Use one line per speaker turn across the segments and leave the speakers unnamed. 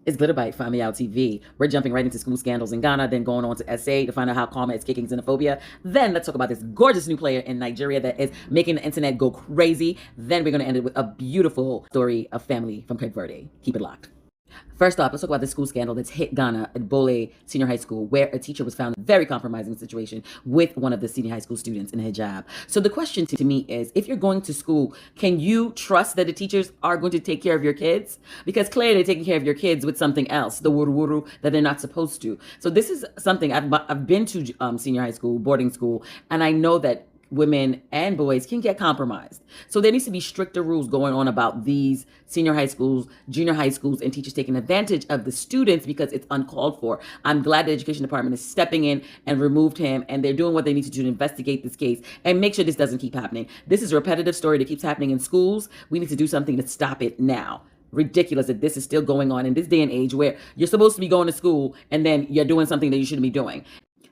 It's Glitter Bite for Ami Out TV. We're jumping right into school scandals in Ghana, then going on to SA to find out how Karma is kicking xenophobia. Then let's talk about this gorgeous new player in Nigeria that is making the internet go crazy. Then we're going to end it with a beautiful story of family from Cape Verde. Keep it locked. First off, let's talk about the school scandal that's hit Ghana at Bole Senior High School, where a teacher was found in a very compromising situation with one of the senior high school students in hijab. So the question to me is, if you're going to school, can you trust that the teachers are going to take care of your kids? Because clearly they're taking care of your kids with something else, the wuru that they're not supposed to. So this is something I've been to senior high school, boarding school, and I know that women and boys can get compromised. So there needs to be stricter rules going on about these senior high schools, junior high schools, and teachers taking advantage of the students because it's uncalled for. I'm glad the education department is stepping in and removed him, and they're doing what they need to do to investigate this case and make sure this doesn't keep happening. This is a repetitive story that keeps happening in schools. We need to do something to stop it now. Ridiculous that this is still going on in this day and age where you're supposed to be going to school and then you're doing something that you shouldn't be doing.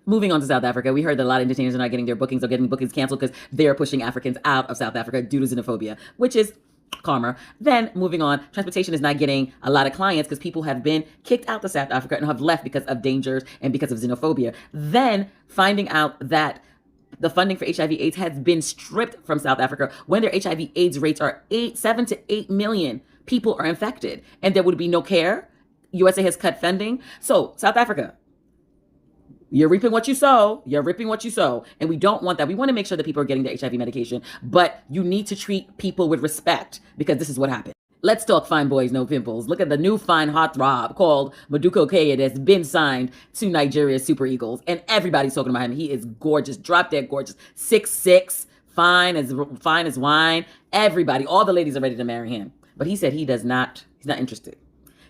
Moving on to South Africa, we heard that a lot of entertainers are not getting their bookings or getting bookings canceled because they're pushing Africans out of South Africa due to xenophobia, which is karma. Then moving on, transportation is not getting a lot of clients because people have been kicked out of South Africa and have left because of dangers and because of xenophobia. Then finding out that the funding for HIV/AIDS has been stripped from South Africa when their HIV/AIDS rates are 7 to 8 million people are infected and there would be no care. USA has cut funding. So South Africa, you're reaping what you sow. You're reaping what you sow. And we don't want that. We want to make sure that people are getting their HIV medication, but you need to treat people with respect because this is what happened. Let's talk fine boys, no pimples. Look at the new fine heartthrob called Maduka Okoye that's been signed to Nigeria's Super Eagles. And everybody's talking about him. He is gorgeous, drop dead gorgeous, 6'6", fine as wine. Everybody, all the ladies are ready to marry him. But he said he's not interested.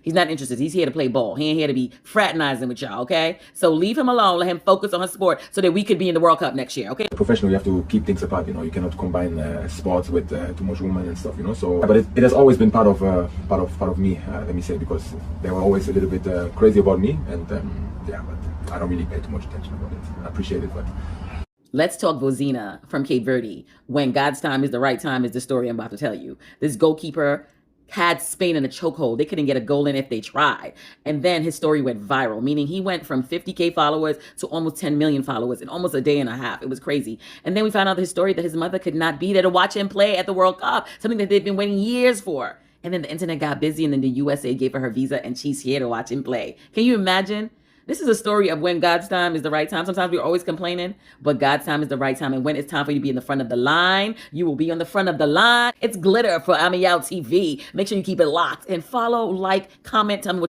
He's not interested. He's here to play ball. He ain't here to be fraternizing with y'all, okay? So leave him alone. Let him focus on his sport so that we could be in the World Cup next year, okay?
Professionally, you have to keep things apart, you know. You cannot combine sports with too much women and stuff, you know. So, but it has always been part of me, let me say, because they were always a little bit crazy about me, and yeah, but I don't really pay too much attention about it. I appreciate it, but.
Let's talk Vozina from Cape Verde. When God's time is the right time is the story I'm about to tell you. This goalkeeper had Spain in a chokehold. They couldn't get a goal in if they tried. And then his story went viral, meaning he went from 50K followers to almost 10 million followers in almost a day and a half. It was crazy. And then we found out his story that his mother could not be there to watch him play at the World Cup, something that they've been waiting years for. And then the internet got busy and then the USA gave her visa and she's here to watch him play. Can you imagine? This is a story of when God's time is the right time. Sometimes we're always complaining, but God's time is the right time. And when it's time for you to be in the front of the line, you will be on the front of the line. It's Glitter for Ami Out TV. Make sure you keep it locked and follow, like, comment, tell me what